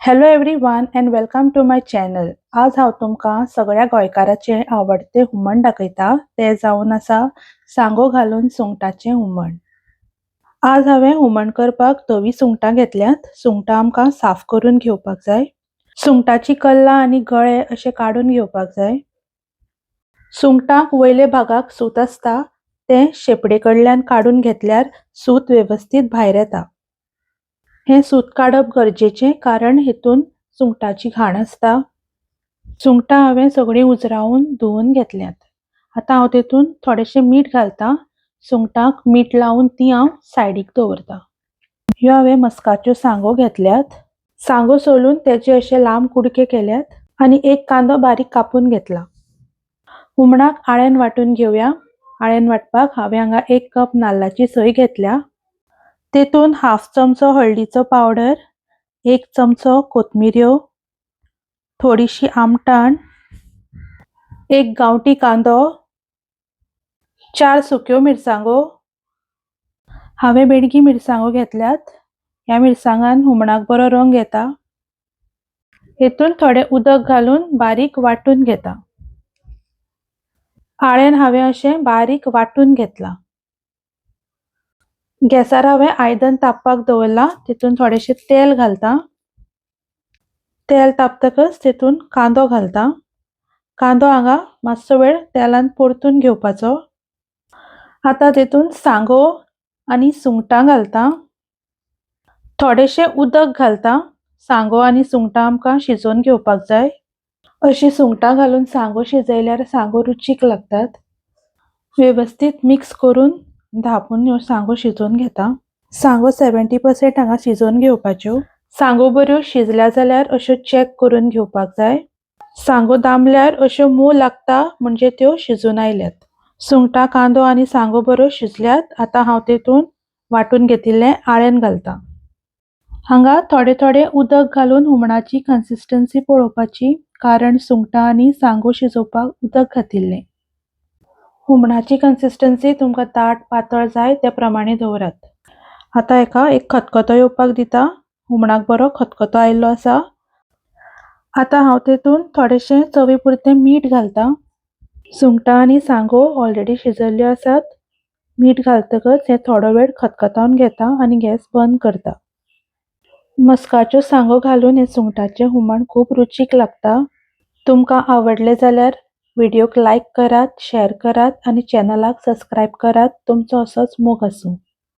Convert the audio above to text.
Hello everyone and welcome to my channel. आज हांव तुमकां सगळ्या गोंयकाराचे आवडते हुमण दाखयता. ते जावन आसा सांगो घालून सुंगटाचे हुमण. आज हांवें हुमण करपाक धवी सुंगटां घेतल्यात. सुंगटां आमकां साफ करून घेवपाक जाय. सुंगटाची कल्लां आनी गळे अशे काडून घेवपाक जाय. सुंगटाक वयले भागाक सूत आसता ते शेपडे कडल्यान काडून घेतल्यार सूत व्यवस्थित भायर येता. हे सूत काडप गरजेचे कारण हेतून सुंगटाची घाण आसता. सुंगटां हांवें सगळीं उजरावून धुवून घेतल्यात. आतां हांव तेतून थोडेशें मीठ घालता. सुंगटांक मीठ लावन ती हांव सायडीक दवरता. ह्यो हांवें मस्काच्यो सांगो घेतल्यात. सांगो सोलून तेचे अशे लांब कुडके केल्यात आनी एक कांदो बारीक कापून घेतला. हुमणाक आळ्यान वांटून घेवया. आळ्यान वांटपाक हांवें हांगा 1 कप नाल्लाची सोय घेतल्या. तेतून हाफ चमचो हळदीचो पावडर, 1 चमचो कोथमिऱ्यो, थोडीशी आमटाण, 1 गांवठी कांदो, 4 सुक्यो मिरसांगो. हांवें बेडगी मिरसांगो घेतल्यात. ह्या मिरसांगान हुमणाक बरो रंग येता. हेतून थोडे उदक घालून बारीक वांटून घेता. आळ्यान हांवें अशें बारीक वांटून घेतला. गॅसार हांवें आयदन तापपाक दवरला. तेतून थोडेशें तेल घालता. तेल तापतकच तेतून कांदो घालता. कांदो हांगा मातसो वेळ तेलान परतून घेवपाचो. आतां तेतून सांगो आनी सुंगटां घालता. थोडेशें उदक घालता. सांगो आनी सुंगटां आमकां शिजोवन घेवपाक जाय. अशी सुंगटां घालून सांगो शिजयल्यार सांगो रुचीक लागतात. व्यवस्थित मिक्स करून धांपून ह्यो सांगो शिजोवन घेता. सांगो 70% हांगा शिजोवन घेवपाच्यो. सांगो बऱ्यो शिजल्या जाल्यार अश्यो चॅक करून घेवपाक जाय. सांगो दामल्यार अश्यो मोव लागता म्हणजे त्यो शिजून आयल्यात. सुंगटां, कांदो आनी सांगो बऱ्यो शिजल्यात. आतां हांव तेतून वांटून घेतिल्लें आळ्यान घालता. हांगा थोडे थोडे उदक घालून हुमणाची कन्सिस्टन्सी पळोवपाची कारण सुंगटां आनी सांगो शिजोवपाक उदक घातिल्लें. हुमणाची कन्सिस्टन्सी तुमकां दाट पातळ जाय त्या प्रमाणे दवरात. आतां हेका एक खतखतो येवपाक दिता. हुमणाक बरो खतखतो आयिल्लो आसा. आतां हांव तेतून थोडेशें चवी पुरतें मीठ घालता. सुंगटां आनी सांगो ऑलरेडी शिजल्ल्यो आसात. मीठ घालतकच हे थोडो वेळ खतखतावन घेता आनी गॅस बंद करता. मस्काच्यो सांगो घालून हे सुंगटाचें हुमण खूब रुचीक लागता. तुमकां आवडले जाल्यार व्हिडिओक लायक करात, शेअर करात आनी चॅनलाक सबस्क्रायब करात. तुमचो असोच मोग आसूं.